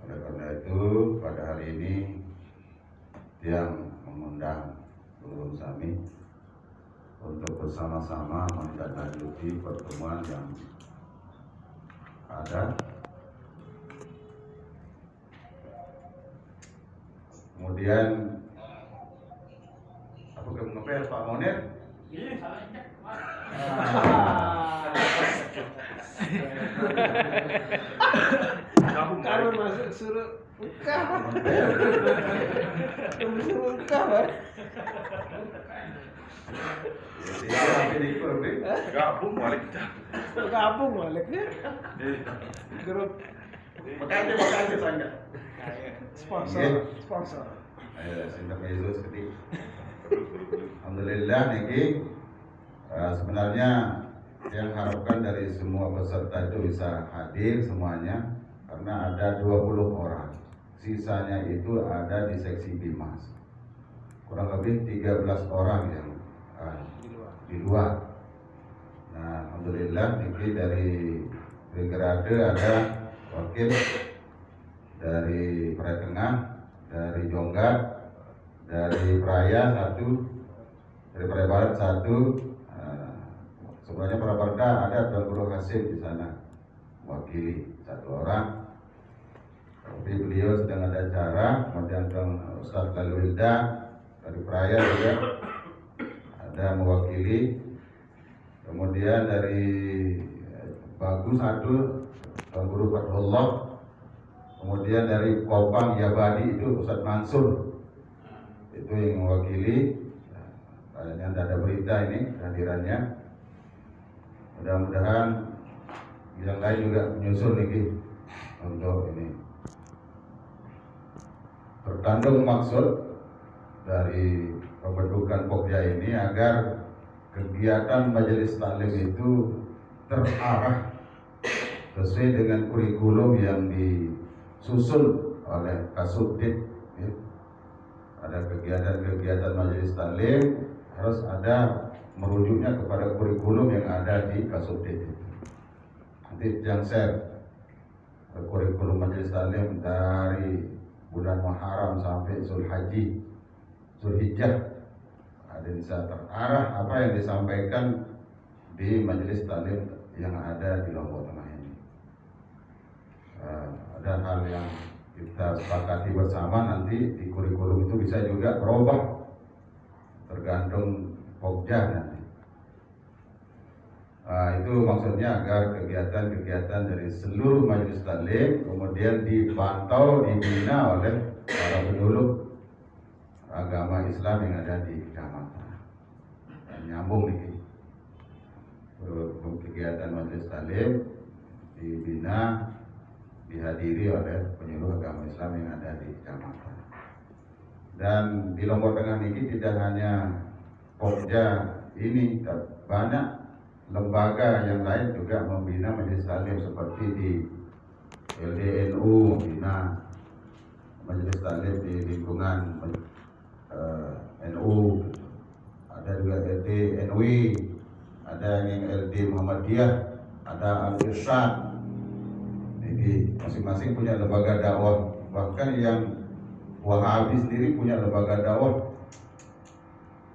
Oleh karena itu pada hari ini yang mengundang Guru Sami untuk bersama-sama menindaklanjuti pertemuan yang ada. Kemudian apa ngepel Pak Monir? Iya, salah cek. Kalau masuk suruh buka, suruh buka, Pak. Gabung balik. Gabung baliknya. Grup Makasih sangat. sponsor. Ayo intermezzo sedikit. Alhamdulillah niki sebenarnya yang harapkan dari semua peserta itu bisa hadir semuanya karena ada 20 orang. Sisanya itu ada di seksi Bimas. Kurang lebih 13 orang yang di luar. Nah, alhamdulillah niki dari Brigade ada wakil dari Praia Tengah, dari Jonggat, dari Praia satu, dari Praia Barat satu. Sebenarnya Praparda ada Tuan Guru Hasim di sana mewakili satu orang, tapi beliau sedang ada acara. Kemudian Tuan Ustaz Kalwilda dari Praia juga ada mewakili. Kemudian dari Bagus satu Tuan Guru Fatullah. Kemudian dari Kopang Yabadi itu Ustaz Mansur itu yang mewakili. Kayaknya ada berita ini kehadirannya. Mudah-mudahan yang lain juga menyusul lagi untuk ini. Terkandung maksud dari pembentukan Pokja ini agar kegiatan majelis taklim itu terarah sesuai dengan kurikulum yang disusun oleh Kasubdit. Ya. Ada kegiatan-kegiatan majelis taklim harus ada merujuknya kepada kurikulum yang ada di Kasubdit itu. Nanti yang share kurikulum majelis taklim dari bulan Muharram sampai Zulhijjah. Ada bisa terarah apa yang disampaikan di majelis taklim yang ada di Lombok Tengah ini. Ada hal yang kita sepakati bersama, nanti di kurikulum itu bisa juga berubah tergantung Pokja nanti. Itu maksudnya agar kegiatan-kegiatan dari seluruh majelis taklim kemudian dipantau, dibina oleh para penyuluh agama Islam yang ada di kecamatan. Dan nyambung nih kegiatan majelis taklim dibina, dihadiri oleh penyuluh agama Islam yang ada di kecamatan. Dan di Lombok Tengah ini tidak hanya Pokja ini, banyak lembaga yang lain juga membina majelis taklim seperti di LDNU membina majelis taklim di lingkungan NU, ada juga LD NUI, ada yang LD Muhammadiyah, ada Al-Irsyad. Jadi masing-masing punya lembaga dakwah. Bahkan yang Wahabi sendiri punya lembaga dakwah.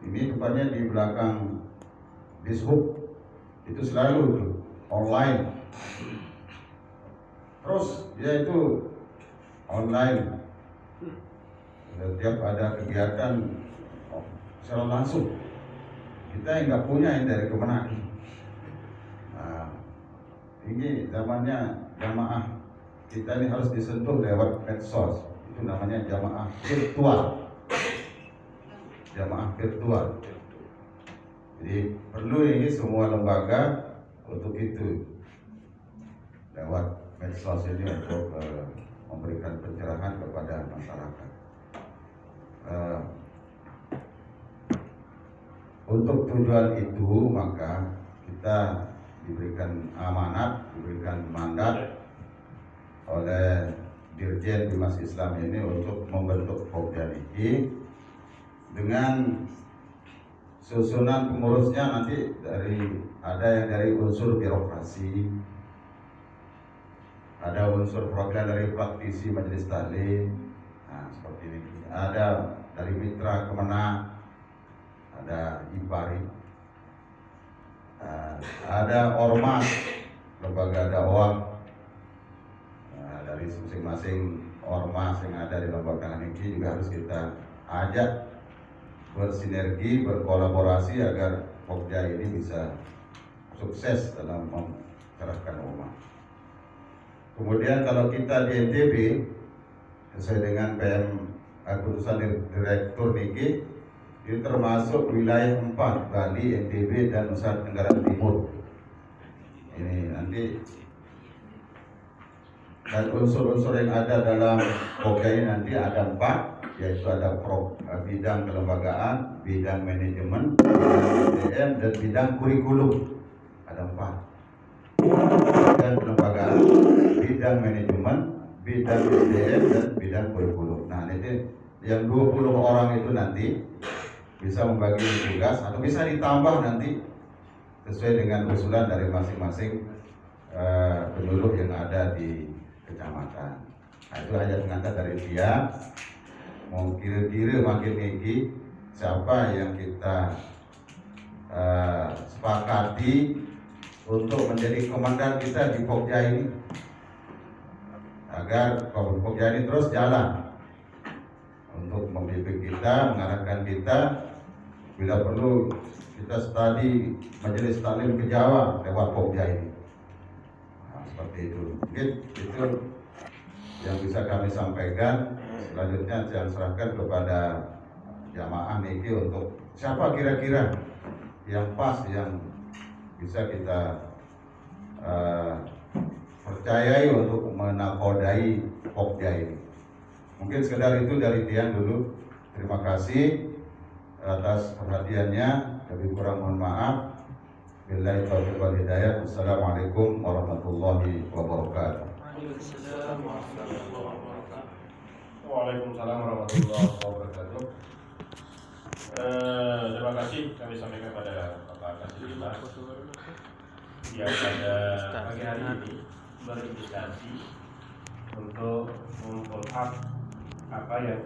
Ini tempatnya di belakang Dishub, itu selalu online. Terus dia itu online. Setiap ada kegiatan secara langsung. Kita yang nggak punya yang dari Kemenak. Nah, ini zamannya jamaah kita ini harus disentuh lewat medsos. Itu namanya jamaah virtual. Jamaah virtual. Jadi perlu ini semua lembaga untuk itu lewat medsos ini untuk memberikan pencerahan kepada masyarakat. Untuk tujuan itu maka kita diberikan amanat, diberikan mandat oleh Dirjen Bimas Islam ini untuk membentuk Pokja ini dengan susunan pengurusnya nanti ada yang dari unsur birokrasi, ada unsur perwakilan dari praktisi Majelis Taklim, nah seperti ini. Ada dari Mitra Kemenang, ada IPARI, ada ormas, lembaga dakwah. Dari masing-masing ormas yang ada di lembaga ini juga harus kita ajak bersinergi, berkolaborasi agar Pokja ini bisa sukses dalam mengerahkan umat. Kemudian kalau kita di NTB sesuai dengan PM keputusan Direktur Niki, itu termasuk wilayah 4, Bali, NTB, dan Nusa Tenggara Timur. Ini nanti dan unsur-unsur yang ada dalam Pokja ini nanti ada 4, yaitu ada bidang kelembagaan, bidang manajemen, bidang SDM, dan bidang kurikulum. Ada 4. Bidang kelembagaan, bidang manajemen, bidang SDM, dan bidang kurikulum. Nah, ini yang 20 orang itu nanti bisa membagi tugas atau bisa ditambah nanti sesuai dengan usulan dari masing-masing penyuluh yang ada di kecamatan. Nah, itu hanya pengantar dari dia. Mau kira-kira makin tinggi siapa yang kita sepakati untuk menjadi komandan kita di Pokja ini, agar Pokja ini terus jalan untuk membimbing kita, mengarahkan kita. Bila perlu kita studi Majelis Taklim ke Jawa lewat Pokja ini. Seperti itu. Mungkin itu yang bisa kami sampaikan. Selanjutnya saya serahkan kepada jamaah niki untuk siapa kira-kira yang pas, yang bisa kita percayai untuk menakodai Pokja ini. Mungkin sekedar itu dari Tian dulu. Terima kasih atas perhatiannya. Lebih kurang mohon maaf. Billahi taufiq wal hidayah. Assalamualaikum warahmatullahi wabarakatuh. Waalaikumsalam warahmatullahi wabarakatuh. Terima kasih kami sampaikan kepada Bapak Kasih Dimas yang pada pagi hari ini berdiskusi untuk memfollow-up apa yang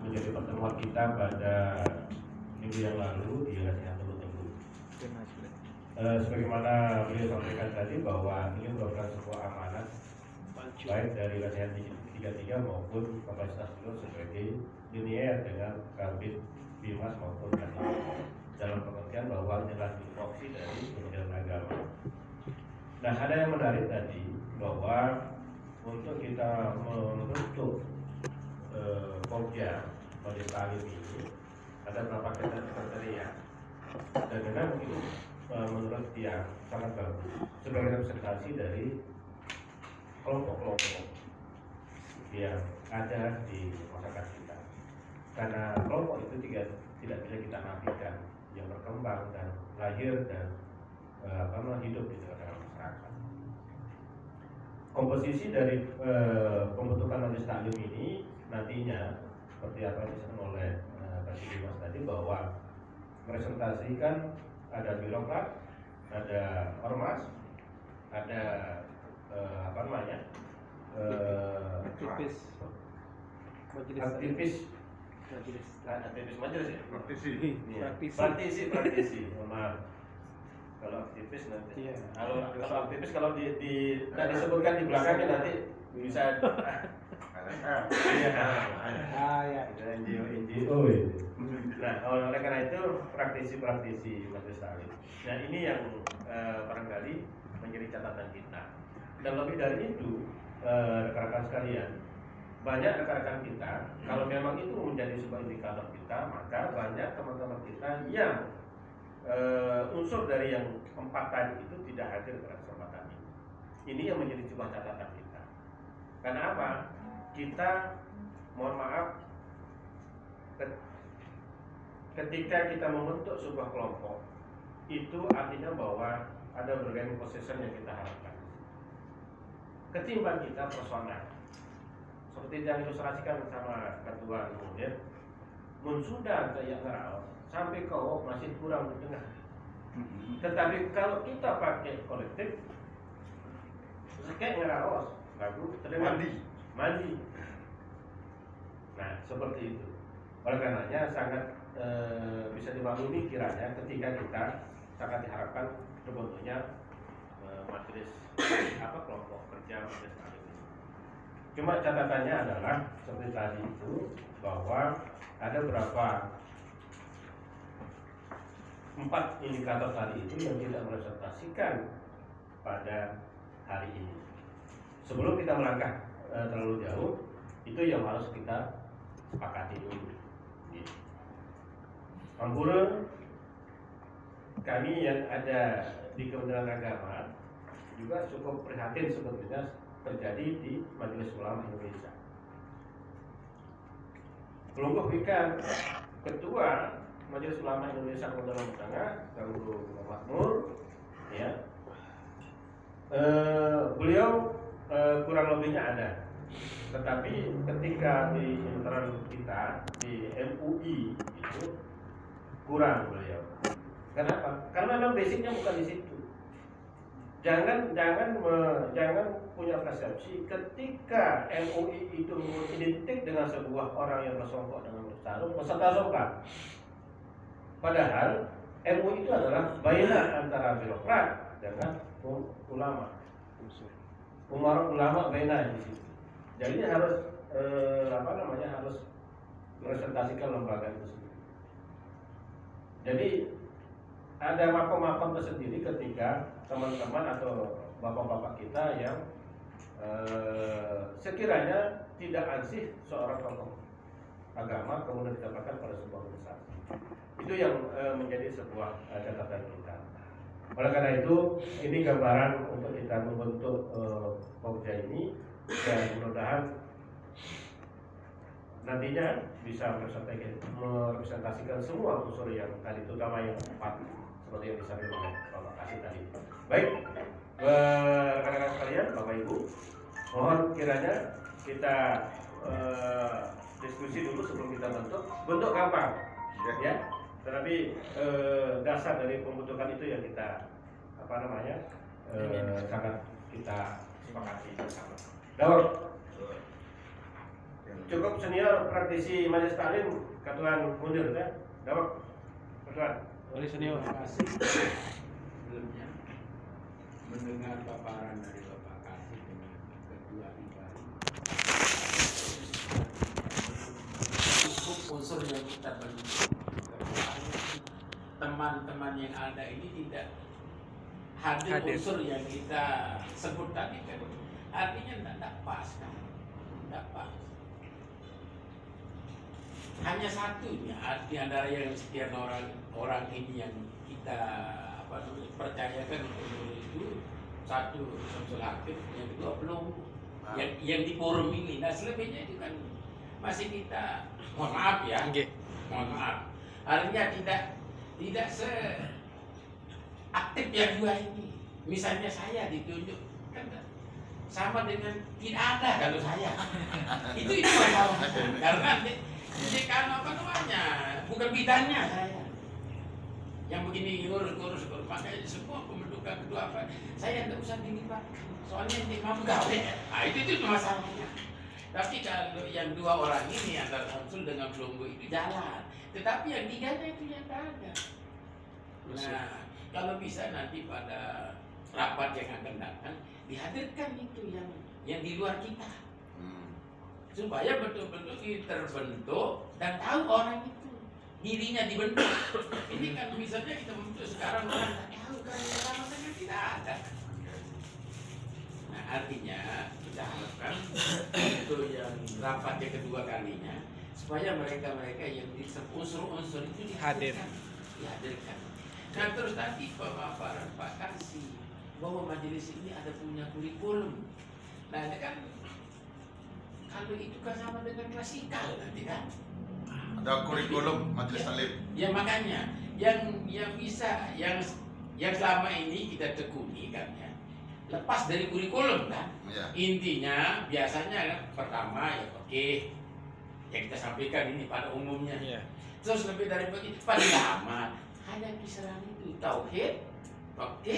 menjadi pertemuan kita pada minggu yang lalu di Nasihat Telu. Sebagaimana beliau sampaikan tadi bahwa ini merupakan sebuah amanat baik dari Nasihat 33 maupun kapasitas beliau sebagai linear dengan Kabid Bimas maupun Kadin, dalam pengertian bahwa adalah tupoksi dari Kementerian Agama. Nah, ada yang menarik tadi bahwa untuk kita membentuk Pokja Majelis Taklim ini ada beberapa kriteria, dan memang itu menurut dia sangat bagus sebagai representasi dari kelompok-kelompok yang ada di masyarakat kita. Karena kelompok itu tidak bisa kita nafikan, yang berkembang dan lahir dan hidup di tengah-tengah masyarakat. Komposisi dari pembentukan Majelis Taklim ini nantinya seperti apa yang disampaikan oleh Kasih Dimas tadi, bahwa merepresentasikan ada birokrat, ada ormas, ada aktivis majelis ya, praktisi. Maaf, kalau aktivis nanti, kalau aktivis kalau disebutkan di belakangnya nanti bisa NGO itu. Nah, oleh karena itu praktisi Majelis Taklim. Nah, ini yang barangkali menjadi catatan kita. Dan lebih dari itu, rekan-rekan sekalian, banyak rekan-rekan kita, kalau memang itu menjadi sebuah indikator kita, maka banyak teman-teman kita yang unsur dari yang 4 tadi itu tidak hadir pada kesempatan ini. Ini yang menjadi sebuah catatan kita. Karena apa? Kita, mohon maaf, ketika kita membentuk sebuah kelompok, itu artinya bahwa ada berbagai position yang kita harapkan. Ketimbang kita personal, seperti yang diilustrasikan sama ketua kemudian, sudah kayak ngeraos sampai kau masih kurang mendengar. Tetapi kalau kita pakai kolektif, kayak ngeraos lalu terdengar mandi. Nah, seperti itu. Oleh karenanya sangat bisa dimaklumi kiranya ketika kita sangat diharapkan terbentuknya majelis kelompok kerja majelis taklim. Cuma catatannya adalah seperti tadi itu bahwa ada berapa 4 indikator tadi itu yang tidak merepresentasikan pada hari ini. Sebelum kita melangkah terlalu jauh, itu yang harus kita sepakati dulu. Ampura kami yang ada di Kementerian Agama juga cukup prihatin sebetulnya terjadi di Majelis Ulama Indonesia. Pelungkuh Wikan Ketua Majelis Ulama Indonesia Kalimantan Tengah, Kang Makmur, ya, beliau kurang lebihnya ada. Tetapi ketika di intern kita di MUI itu kurang beliau. Kenapa? Karena memang basicnya bukan di situ. Jangan punya persepsi ketika MUI itu identik dengan sebuah orang yang bersongkok dengan bersarung peserta songkak. Padahal MUI itu adalah baina antara birokrat dengan ulama. Ulama baina di situ. Jadi harus harus merepresentasikan lembaga itu sendiri. Jadi ada makom-makom tersendiri ketika teman-teman atau bapak-bapak kita yang sekiranya tidak ansih seorang tokoh agama kemudian ditempatkan pada sebuah organisasi. Itu yang menjadi sebuah catatan kita. Oleh karena itu, ini gambaran untuk kita membentuk Pokja ini dan mudah-mudahan nantinya bisa merepresentasikan semua unsur yang tadi, terutama yang 4 seperti yang disampaikan oleh Bapak Kasih tadi. Baik, rekan-rekan sekalian, Bapak Ibu, mohon kiranya kita diskusi dulu sebelum kita bentuk gampang, ya. Tetapi dasar dari pembentukan itu yang kita sangat kita sepakati bersama. Daur, cukup senior praktisi majelis taklim Ketuan Munir, ya. Daur, Ketuan. Oleh senior. Terima kasih. Sebelumnya mendengar paparan dari Bapak Kasih dengan Ketua Ibari, cukup unsur yang kita bentuk. Teman-teman yang ada ini tidak hadir unsur yang kita sebut tadi kan, artinya tidak pas kan, tidak pas. Hanya satu di antara yang sekian orang ini yang kita percayakan itu, satu Samsul Aktif, yang kedua belum yang di forum ini. Nah selebihnya itu kan masih kita mohon maaf ya, mohon maaf. Artinya tidak seaktif yang dua ini. Misalnya saya ditunjuk kan sama dengan tidak ada kalau saya. itu masalah. Karena bukan bidangnya saya. Yang begini ngurus makanya semua pembentukan kedua apa saya tidak usah dilibatkan. Soalnya ini mau gawe. Nah itu masalahnya. Tapi kalau yang 2 orang ini antara Samsul dengan Pelunggu itu jalan. Tetapi yang 3-nya itu yang tidak ada. Nah, kalau bisa nanti pada rapat yang akan datang dihadirkan itu yang di luar kita, supaya betul-betul terbentuk dan tahu orang itu dirinya dibentuk. Ini kan misalnya kita bentuk sekarang orang tak tahu kan yang tidak ada. Nah, artinya kita harapkan untuk yang rapat yang kedua kalinya supaya mereka yang di unsur-unsur itu dihadirkan. Nah terus tadi pemaparan Pak Kasih bahwa majelis ini ada punya kurikulum. Nah ini kan kalau itu kan sama dengan klasikal nanti kan. Ada kurikulum majelis taklim. Ya makanya yang bisa yang selama ini kita tekuni kan ya, lepas dari kurikulum kan. Ya. Intinya biasanya kan pertama ya oke, yang kita sampaikan ini pada umumnya. Iya. Terus lebih dari begitu Fadilah Ahmad hanya kisaran itu tauhid, oke,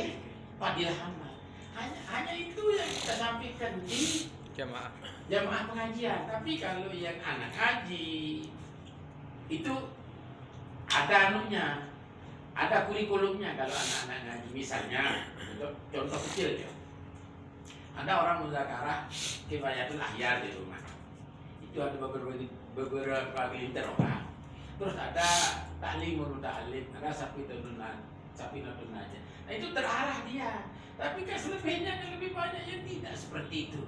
Fadilah Ahmad hanya itu yang kita sampaikan di jamaah pengajian. Tapi kalau yang anak ngaji itu ada anunya, ada kurikulumnya. Kalau anak-anak ngaji misalnya, contoh kecil ya, ada orang muzakarah kifayatul ahyar di rumah, itu ada beberapa gelintir orang. Terus ada ta'limul ta'lim, ada safinatun najah. Nah itu terarah dia. Tapi kan selebihnya kan lebih banyak yang tidak seperti itu.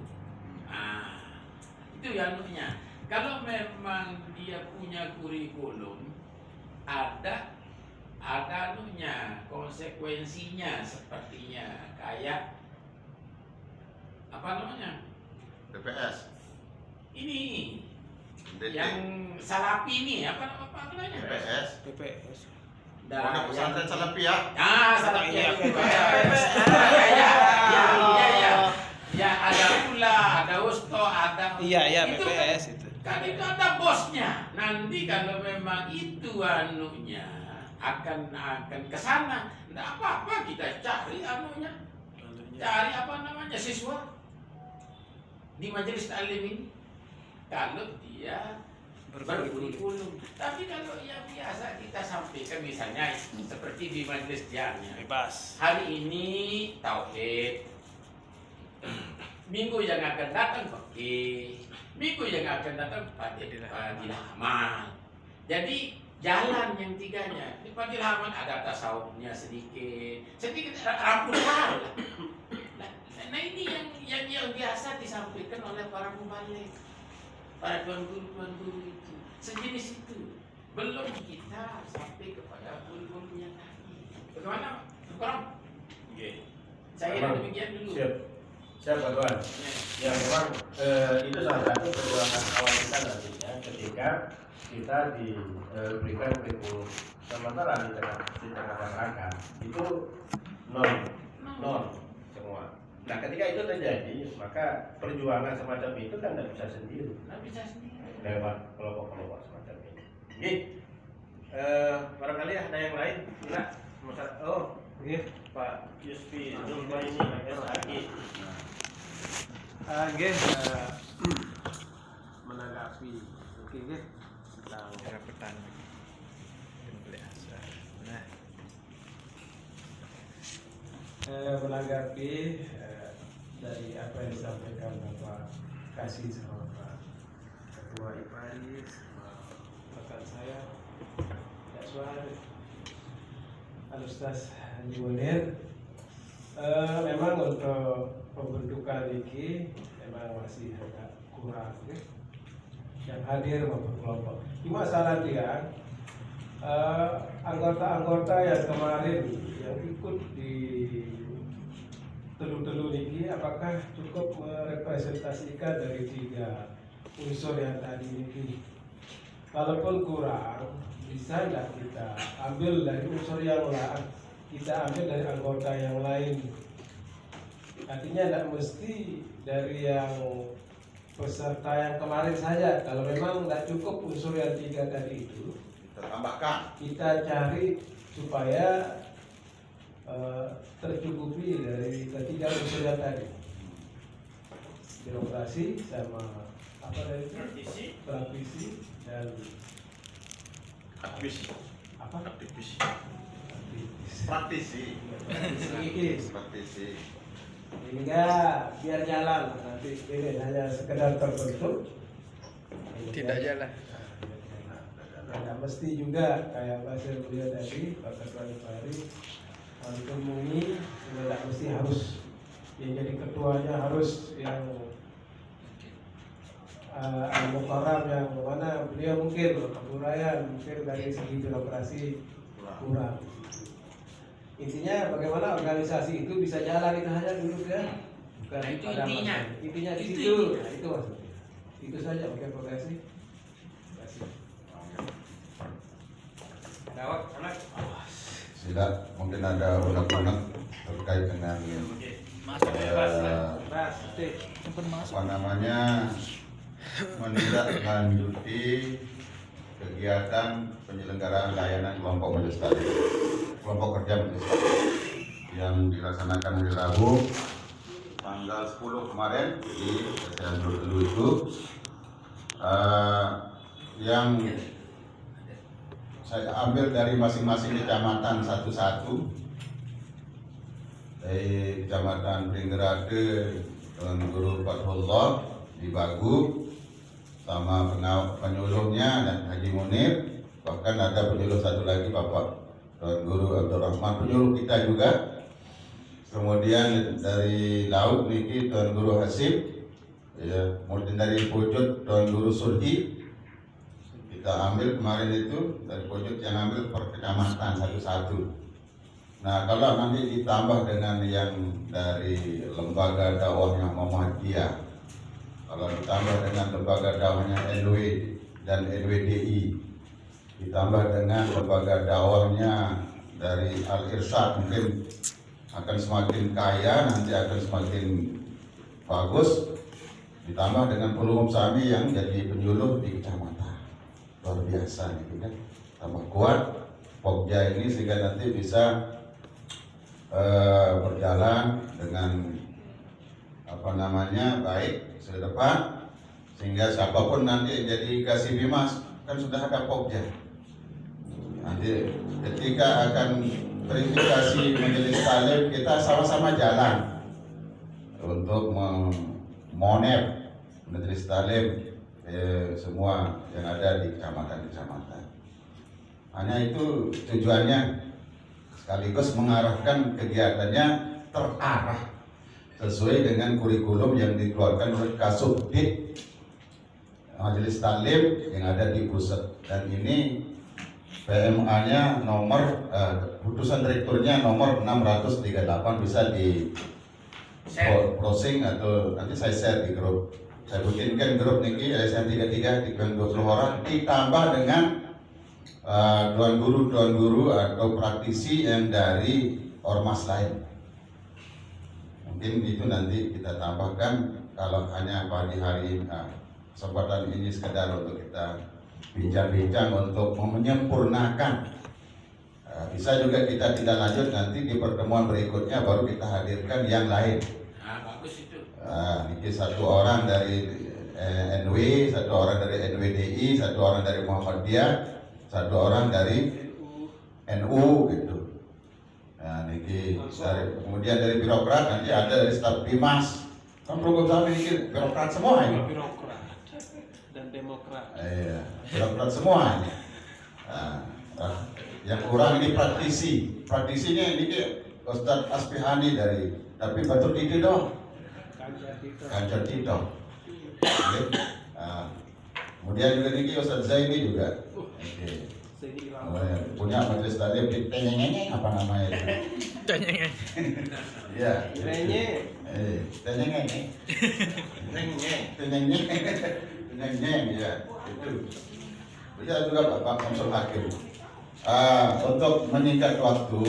Nah, itu yang anunya. Kalau memang dia punya kurikulum, ada anunya, konsekuensinya sepertinya kayak apa namanya? BPS. Ini DT. yang salapi ini apa namanya? BPS. Pondok pesantren Salafi ya. Salafi ya. Ya, ada pula, ada usto, ada. Iya, itu BPS itu. Kan itu ada bosnya. Nanti kalau memang itu anunya akan ke sana, enggak apa-apa kita cari anunya. Cari apa namanya siswa di majelis taklim ini. Kalau dia berkurikulum. Tapi kalau yang biasa kita sampaikan misalnya seperti di majelis jamiah. Bebas. Hari ini tauhid. Minggu yang akan datang fikih. Minggu yang akan datang fadilah amal. Jadi jalan yang tiganya. Di fadilah amal ada tasawufnya sedikit rampulan. Nah ini yang biasa disampaikan oleh para mubaligh, para tuan guru itu sejenis itu. Belum kita sampai kepada guru-gurunya tadi. Bagaimana? Kurang? Saya demikian dulu. Siap Pak Tuan. Ya memang itu salah satu perjuangan awal kita nantinya ketika kita diberikan kurikulum sementara di tengah masyarakat itu non semua. Nah ketika itu terjadi maka perjuangan semacam itu kan tidak bisa sendiri. Lewat kelompok-kelompok semacam ini. Jadi barangkali ada yang lain? Enggak? Pak Yusfi Zulmaini SAG. Menanggapi tentang rapetan menanggapi dari apa yang disampaikan Bapak Kasih sama Pak Ketua IPARIS, rekan saya Daswan, Al-Ustaz Haji Munir. Memang untuk pembentukan ini memang masih agak kurang yang hadir maupun kelompok. Cuma saran dia anggota-anggota yang kemarin yang ikut di telu-telu ini apakah cukup merepresentasikan dari 3 unsur yang tadi ini? Kalaupun kurang, bisa nggak kita ambil dari unsur yang lain, kita ambil dari anggota yang lain. Artinya tidak mesti dari yang peserta yang kemarin saja. Kalau memang tidak cukup unsur yang 3 tadi itu, Kita tambahkan. kita cari supaya tercukupi dari ketiga unsur yang tadi. Birokrasi sama apa tadi? Praktisi dan Aktivis. apa? Aktivis. Praktisi. Praktisi. Praktisi. Hingga biar jalan, nanti ini hanya sekedar terbentuk tidak jalan. Tidak mesti juga kayak bahasa beliau tadi Pak Ketua IPARIS ditemui, tidak mesti harus yang jadi ketuanya harus yang al-mukarram yang mana beliau mungkin kebudayaan mungkin dari segi birokrasi kurang. Intinya bagaimana organisasi itu bisa jalan itu hanya dulu kan? Bukan Nah, itu pada intinya. masalah. Intinya di Itu situ. intinya. Nah, itu maksudnya. Itu saja. Oke, terima kasih. Tidak, mungkin ada unek-unek terkait dengan apa namanya menindaklanjuti kegiatan penyelenggaraan layanan kelompok majelis taklim, kelompok kerja majelis taklim yang dilaksanakan hari Rabu tanggal 10 kemarin di saya dulu itu yang saya ambil dari masing-masing kecamatan satu-satu. Dari Kecamatan Pringgerade, Tuan Guru Fathullah di Bagu, sama penyuluhnya dan Haji Munir, bahkan ada penyuluh satu lagi Bapak Tuan Guru Abdurrahman, penyuluh kita juga. Kemudian dari Laut niki Tuan Guru Hasib, ya, kemudian dari Pojok Tuan Guru Sulhi. Kita ambil kemarin itu dari Pojok yang ambil per kecamatan satu-satu. Nah, kalau nanti ditambah dengan yang dari lembaga dakwahnya Muhammadiyah, kalau ditambah dengan lembaga dakwahnya NW dan NWDI, ditambah dengan lembaga dakwahnya dari Al-Irsyad, mungkin akan semakin kaya, nanti akan semakin bagus. Ditambah dengan Pulung Sami yang jadi penyuluh di kecamatan, luar biasa gitu kan, tambah kuat Pokja ini sehingga nanti bisa berjalan dengan baik ke depan, sehingga siapapun nanti jadi Kasih Bimas kan sudah ada Pokja. Nanti ketika akan verifikasi majelis taklim, kita sama-sama jalan untuk memonep majelis taklim semua yang ada di kecamatan-kecamatan. Hanya itu tujuannya, sekaligus mengarahkan kegiatannya terarah sesuai dengan kurikulum yang dikeluarkan oleh Kasubdit Majelis Taklim yang ada di pusat. Dan ini PMA-nya nomor putusan direkturnya nomor 638, bisa di browsing atau nanti saya share di grup. Saya bikinkan grup niki ASN 33 di 20 orang, ditambah dengan tuan guru atau praktisi yang dari ormas lain. Mungkin itu nanti kita tambahkan. Kalau hanya pagi hari kesempatan ini sekedar untuk kita bincang-bincang untuk menyempurnakan. Bisa juga kita tidak lanjut, nanti di pertemuan berikutnya baru kita hadirkan yang lain. Bagus itu. Ini satu orang dari NW, satu orang dari NWDI, satu orang dari Muhammadiyah, satu orang dari NU gitu. Nah, niki dari, kemudian dari birokrat, nanti ada dari staf Bimas. Kan program kami ini birokrat semua ini. Birokrat dan demokrat. Iya, birokrat semua ini. Yang kurang ini praktisi. Praktisinya ini Ustadz Asbihani dari, tapi Batur Tito dong. Kancar Tito. Kemudian juga ini Ustadz Zaini juga. Oke. Punya majelis taklim di Tenyeng, apa namanya itu? Tenyeng. Iya. Tenyeng. Tenyeng. Tenyeng, ya. Itu. Bisa juga Pak Konsul Hakim. Untuk menyingkat waktu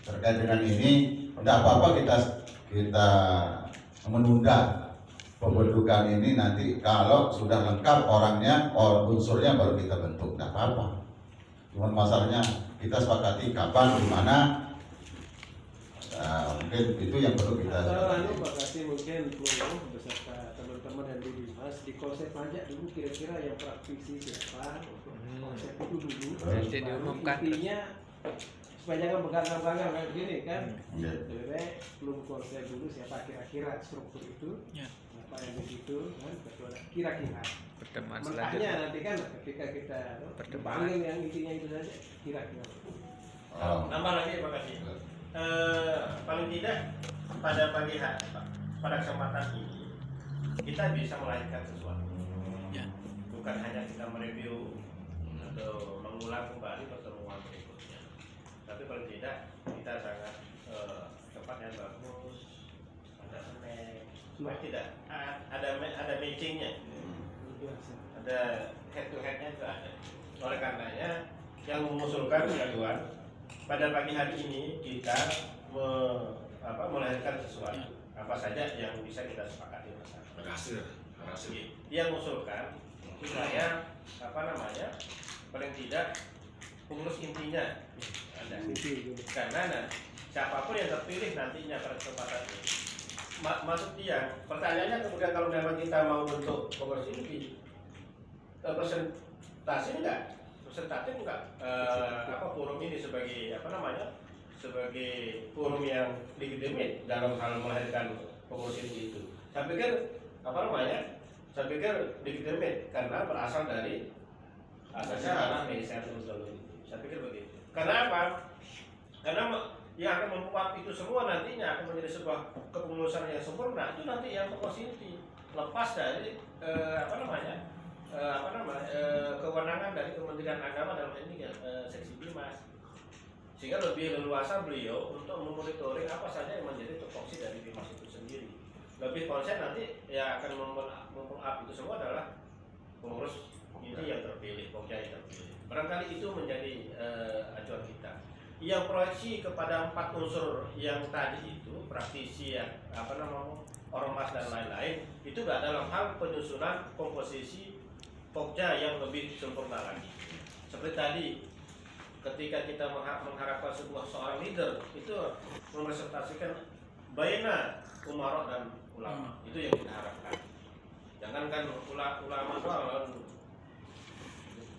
terkait dengan ini, tidak apa-apa kita menunda pembentukan ini, nanti kalau sudah lengkap orangnya, unsurnya baru kita bentuk, tidak apa-apa. Cuma masalahnya kita sepakati kapan, di mana, mungkin itu yang perlu kita. Pak Kasih mungkin perlu beserta teman-teman yang di Bimas di konsep aja dulu kira-kira yang praktisi siapa, konsep itu dulu. Nanti diumumkan. Intinya supaya jangan begadang-begadang kayak gini kan. Iya. Belum konsep dulu siapa kira-kira struktur itu. Ya. Apa yang begitu kan, kira-kira Pertemuan mentahnya selanjutnya. nanti kan ketika kita Pertemuan. panggil yang intinya itu saja kira-kira. Tambah lagi Pak Kasih. Paling tidak pada pagi hari, pada kesempatan ini kita bisa melahirkan sesuatu. Ya. Bukan hanya kita mereview atau mengulang kembali pertemuan berikutnya, tapi paling tidak kita sangat tempat yang bagus, ada snack, supaya tidak ada matchingnya, ada head to headnya itu ada. Oleh karenanya yang mengusulkan Tuan, pada pagi hari ini kita melahirkan sesuatu, apa saja yang bisa kita sepakati bersama. Berhasil. Dia mengusulkan supaya paling tidak pengurus intinya ada, karena siapapun yang terpilih nantinya pada kesempatan ini maksud dia, pertanyaannya kemudian kalau memang kita mau bentuk pengurus inti, presentasi enggak? Presentatif enggak? Forum ini sebagai sebagai forum yang legitimate dalam hal melahirkan pengurus inti itu. Saya pikir saya pikir legitimate karena berasal dari asasnya adalah inisiatif usul itu. Saya pikir begitu. Karena apa? Karena yang akan membuat itu semua nantinya akan menjadi sebuah kepengurusan yang sempurna itu nanti yang pengurus inti, lepas dari kewenangan dari Kementerian Agama dalam ini seksi Bimas, sehingga lebih leluasa beliau untuk memonitoring apa saja yang menjadi tupoksi dari Bimas itu sendiri. Lebih konsen nanti yang akan mempengaruhi itu semua adalah pengurus inti yang terpilih, pokja yang terpilih. Barangkali itu menjadi acuan kita. Yang proyeksi kepada 4 unsur yang tadi itu, praktisi, ormas dan lain-lain, itu dalam hal penyusunan komposisi pokja yang lebih sempurna lagi. Seperti tadi, ketika kita mengharapkan seorang leader, itu merepresentasikan baina umarok dan ulama. Itu yang kita harapkan. Jangankan ulama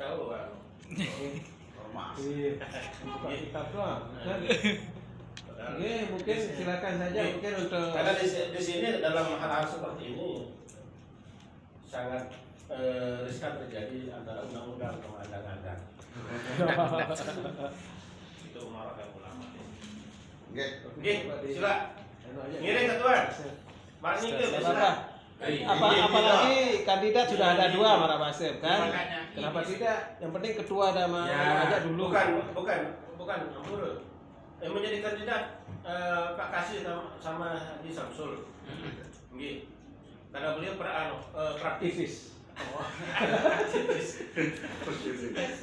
tahu Buka kitab doang. Mungkin silakan saja mungkin untuk karena di sini dalam hal-hal seperti ini sangat riskan terjadi antara undang-undang mengandang-andang. Itu umarok dan ulama. Oke, sila. Ngiring ketua. Mas Nike, sila. Apalagi kandidat sudah ada 2 Mara Basep kan? Makanya, Kenapa ini- tidak? Yang penting ketua ada aja dulu. Bukan Ampur. Yang menjadi kandidat Pak Kasih sama Haji Samsul. Nggih. Karena beliau praktis. Aktivis.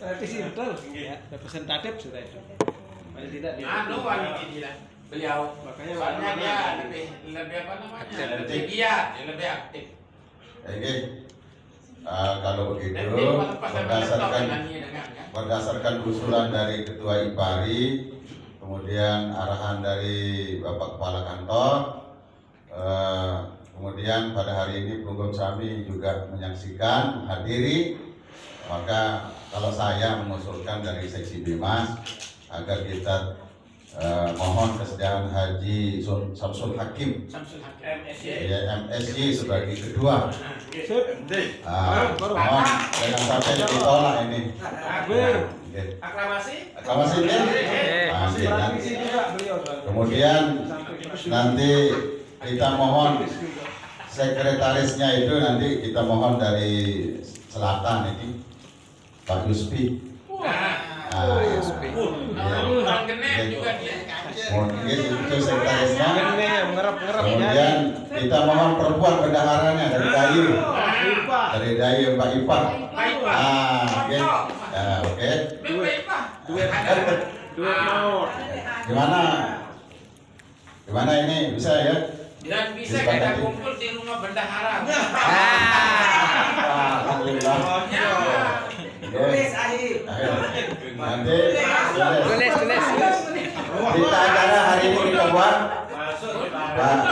Aktivis betul. Ya, representatif sudah itu. Paling tidak dia. Beliau Makanya soalnya dia mana-mana. lebih apa namanya? Aktif. Lebih giat, dia lebih aktif. Oke. Kalau begitu Dan dia pas berdasarkan dengan berdasarkan usulan dari Ketua IPARI, kemudian arahan dari Bapak Kepala Kantor, kemudian pada hari ini Pelunggup Sami juga menyaksikan, menghadiri, maka kalau saya mengusulkan dari seksi Bimas agar kita mohon kesediaan Haji Samsul Hakim Samsul Hakim. MSY sebagai ketua. Baru. Mohon jangan sampai ditolak ini. Aklamasi. Aklamasi ya. Nanti. Praktisi juga beliau. Kemudian nanti kita mohon sekretarisnya itu nanti kita mohon dari selatan ini Pak Yuspi. Orang genet juga dia. Mungkin itu sekretarisnya. Ngerap-ngerap Kemudian kita mohon perempuan bendaharanya dari Dayu. Dari Dayu Pak Ipa. Oke. Oke. Duet mau. Gimana ini bisa ya? Dan bisa kita kumpul di rumah bendahara. Alhamdulillah. Tulis Ahib. Nanti Tulis. berita acara hari ini kita buat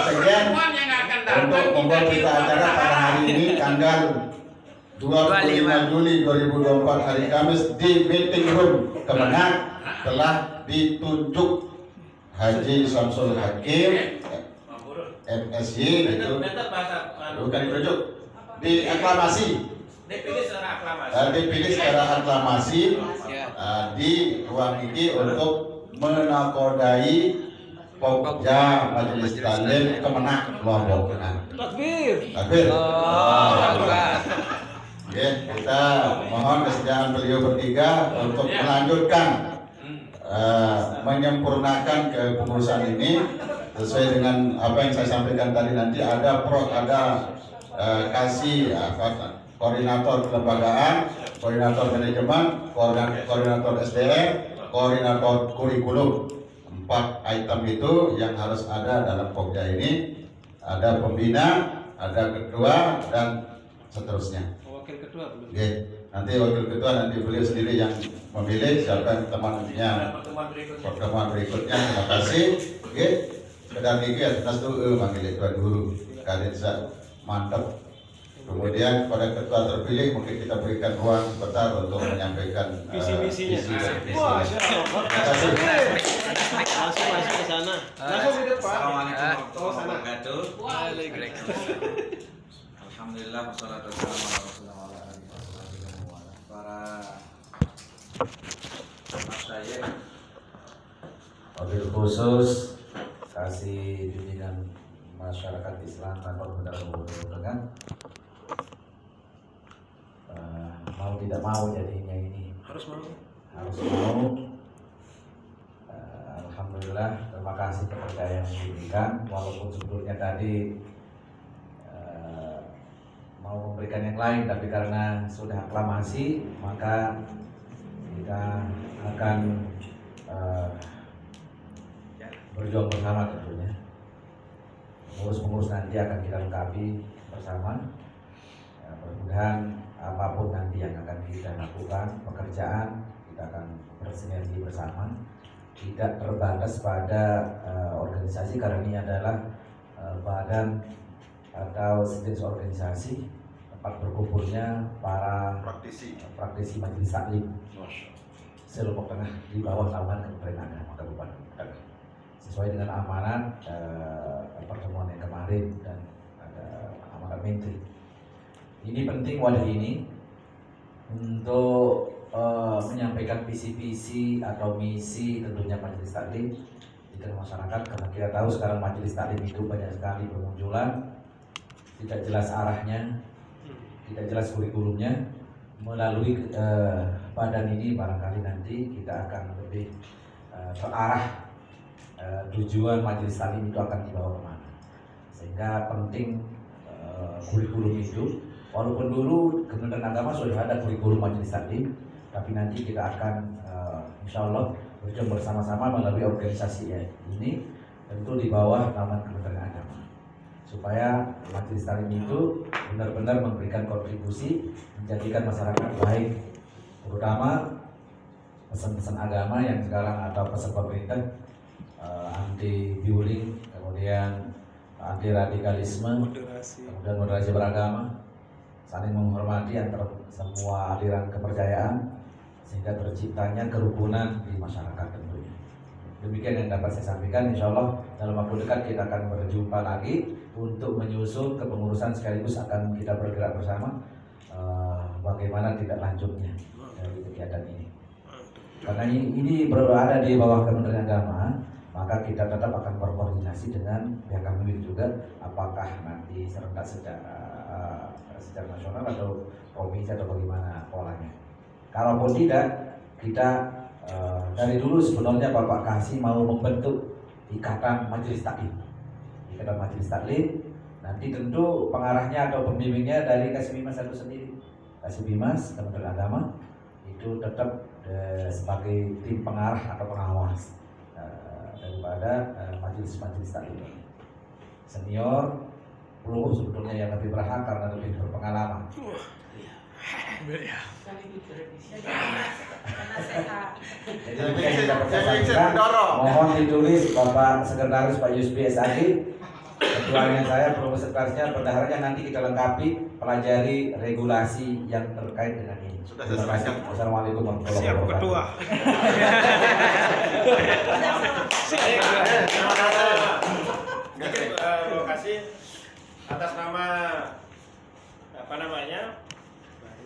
sekian Perempuan yang akan datang untuk membuat berita acara pada hari ini tanggal 25 Juli 2024 hari Kamis di meeting room Kemenang telah ditunjuk Haji Samsul Hakim MSY itu bukan ditunjuk, diaklamasi. Dipilih secara aklamasi di ruang ini untuk menakodai Pokja Majelis Taklim Kemenang Lombok. Takbir. Takbir. Akbar. Oke, kita mohon kesediaan beliau bertiga untuk melanjutkan menyempurnakan kepengurusan ini sesuai dengan apa yang saya sampaikan tadi. Nanti ada kasih koordinator kelembagaan, koordinator manajemen, koordinator SDM, koordinator kurikulum. 4 item itu yang harus ada dalam Pokja ini. Ada pembina, ada ketua, dan seterusnya. Wakil ketua belum. Oke, nanti wakil ketua nanti beliau sendiri yang memilih siapa yang temannya pertemuan berikutnya. Terima kasih. Oke, sekedar ya tas tuh manggil Tuan Guru kalian mantap. Kemudian pada ketua terpilih mungkin kita berikan ruang sebentar untuk menyampaikan Visi misinya. visi dan misi. Wah, terima kasih. Langsung masuk ke sana. Langsung di depan. Assalamualaikum Oh, sana. warahmatullahi wabarakatuh. Alhamdulillah wassalatu wassalamu ala rasulillah wa ala alihi wasallam. Para masyayikh, Wabil khusus kasih bimbingan masyarakat Islam tanpa Benar Dengan mau tidak mau jadinya ini harus mau Alhamdulillah, terima kasih kepercayaan yang diberikan walaupun sebelumnya tadi mau memberikan yang lain, tapi karena sudah aklamasi maka kita akan berjuang bersama tentunya. Pengurus-pengurus nanti akan kita lengkapi bersama. Mudah-mudahan apapun nanti yang akan kita lakukan, pekerjaan kita akan bersinergi bersama. Tidak terbatas pada organisasi, karena ini adalah badan atau sejenis organisasi tempat berkumpulnya para praktisi majelis taklim se-Lombok Tengah di bawah naungan Kementerian Agama Kabupaten Tengah. Sesuai dengan amanat pertemuan yang kemarin dan ada amanat menteri. Ini penting wadah ini untuk menyampaikan visi-visi atau misi tentunya majelis taklim di tengah masyarakat, karena kita tahu sekarang majelis taklim itu banyak sekali bermunculan, tidak jelas arahnya, tidak jelas kurikulumnya. Melalui badan ini barangkali nanti kita akan lebih terarah tujuan majelis taklim itu akan dibawa kemana, sehingga penting kurikulum itu. Walaupun dulu Kementerian Agama sudah ada kurikulum majelis taklim, tapi nanti kita akan insya Allah berjuang bersama-sama melalui organisasi ini, tentu di bawah naungan Kementerian Agama, supaya majelis taklim itu benar-benar memberikan kontribusi menjadikan masyarakat baik, terutama pesan-pesan agama yang sekarang atau pesan pemerintah anti bullying, kemudian anti radikalisme, kemudian moderasi beragama, saling menghormati antara semua aliran kepercayaan, sehingga terciptanya kerukunan di masyarakat tentunya. Demikian yang dapat saya sampaikan. Insya Allah dalam waktu dekat kita akan berjumpa lagi untuk menyusul kepengurusan, sekaligus akan kita bergerak bersama bagaimana tidak lanjutnya dari kegiatan ini. Karena ini berada di bawah Kementerian Agama, maka kita tetap akan berkoordinasi dengan pihak Kemenlu juga, apakah nanti serentak secara nasional atau provinsi atau bagaimana polanya. Kalaupun tidak, kita dari dulu sebenarnya Bapak Kasih mau membentuk ikatan majelis taklim. Ikatan majelis taklim nanti tentu pengarahnya atau pembimbingnya dari Kasbimas itu sendiri. Kasbimas Kementerian Agama itu tetap sebagai tim pengarah atau pengawas daripada majelis-majelis taklim. Senior peluru sebetulnya yang lebih berhak karena lebih berpengalaman. Mohon ditulis Bapak Sekretaris Pak Yusbi SAG, ketuanya saya, Profesor Sekretarisnya, bendaharanya nanti kita lengkapi, pelajari regulasi yang terkait dengan ini. Terima kasih. Wassalamualaikum warahmatullahi wabarakatuh. Terima kasih atas nama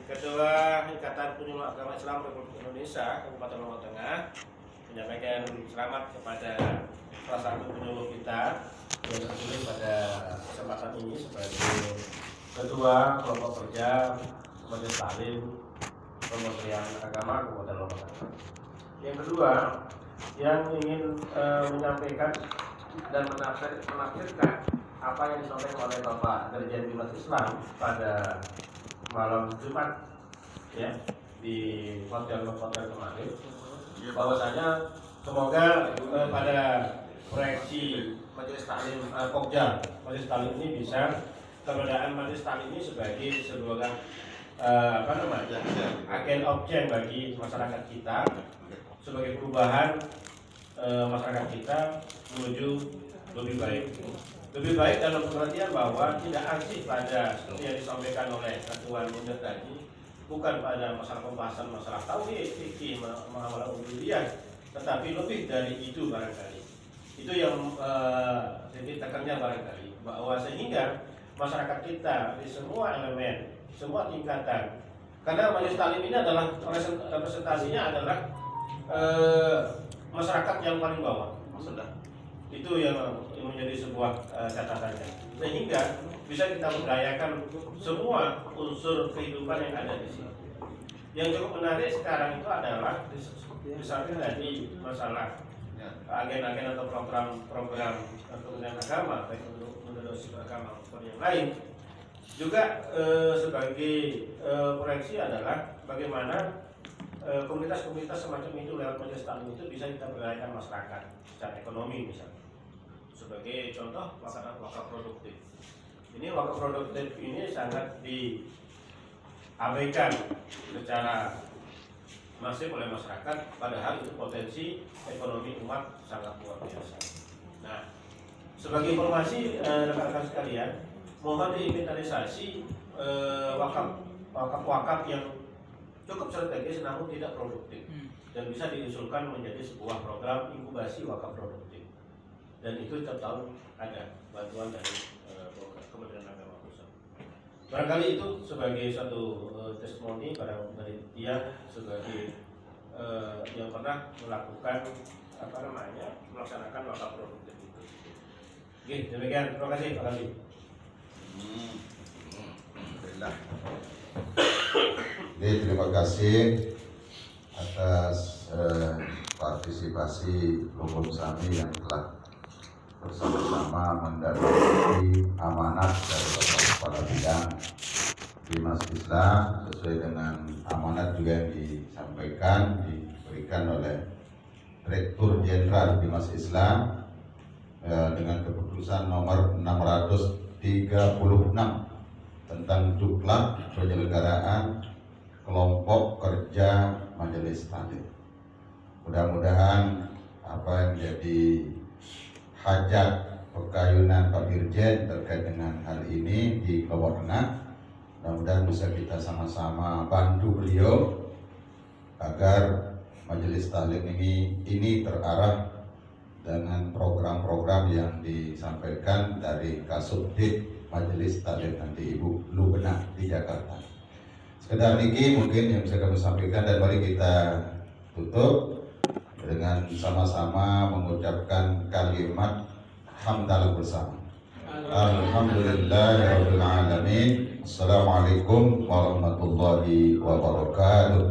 Ketua Ikatan Penyuluh Agama Islam Republik Indonesia Kabupaten Lombok Tengah menyampaikan selamat kepada salah satu penyuluh kita yang terpilih pada kesempatan ini sebagai Ketua Kelompok Kerja Majelis Taklim Kementerian Agama Kabupaten Lombok Tengah. Yang kedua, yang ingin menyampaikan dan menafsirkan apa yang disampaikan oleh Bapak Dirjen Bimas Islam pada malam Jumat ya di hotel kemarin, bahwasanya semoga pada proyeksi Majelis Taklim Pokja Majelis Taklim ini bisa, keberadaan Majelis Taklim ini sebagai sebuah agen objek bagi masyarakat kita, sebagai perubahan masyarakat kita menuju lebih baik dalam pengertian bahwa tidak ansih pada seperti yang disampaikan oleh Ketua Munir tadi, bukan pada masalah pembahasan masalah tauhid, fikih, muamalah ubudiyah, tetapi lebih dari itu barangkali. Itu yang titik tekannya barangkali, bahwa sehingga masyarakat kita di semua elemen, semua tingkatan, karena majelis taklim ini adalah representasinya adalah masyarakat yang paling bawah. Itu yang menjadi sebuah catatannya, sehingga bisa kita berdayakan semua unsur kehidupan yang ada di sini. Yang cukup menarik sekarang itu adalah misalnya tadi masalah agen-agen atau program Kementerian Agama, baik menurut agama maupun yang lain, juga sebagai proyeksi adalah bagaimana komunitas-komunitas semacam itu lewat majelis taklim itu bisa kita berdayakan masyarakat secara ekonomi misalnya. Sebagai contoh wakaf produktif. Ini wakaf produktif ini sangat diabaikan secara masif oleh masyarakat, padahal itu potensi ekonomi umat sangat luar biasa. Nah, sebagai informasi rekan-rekan sekalian, mohon diinventarisasi wakaf yang cukup strategis namun tidak produktif dan bisa diusulkan menjadi sebuah program inkubasi wakaf produktif. Dan itu setiap tahun ada bantuan dari Kementerian Agama Pusat. Barangkali itu sebagai satu testimoni dari dia sebagai yang pernah melakukan melaksanakan wakaf produktif itu. Oke, demikian. Terima kasih. Alhamdulillah. Terima kasih atas partisipasi Luhur Sami yang telah bersama-sama mendampingi amanat dari Bapak Kepala Bidang Bimas Islam sesuai dengan amanat juga yang diberikan oleh Direktur Jenderal Bimas Islam dengan keputusan nomor 636 tentang Duklat penyelenggaraan kelompok kerja Majelis Taklim. Mudah-mudahan apa yang jadi hajat pekayunan Pak Dirjen terkait dengan hal ini di Lombok Tengah, mudah-mudahan bisa kita sama-sama bantu beliau agar Majelis Taklim ini terarah dengan program-program yang disampaikan dari Kasubdit Majelis Taklim nanti Ibu Lubena di Jakarta. Sekedar ini mungkin yang bisa kami sampaikan, dan mari kita tutup dengan sama-sama mengucapkan kalimat hamdalah bersama. Alhamdulillahirabbil alamin. Assalamualaikum warahmatullahi wabarakatuh.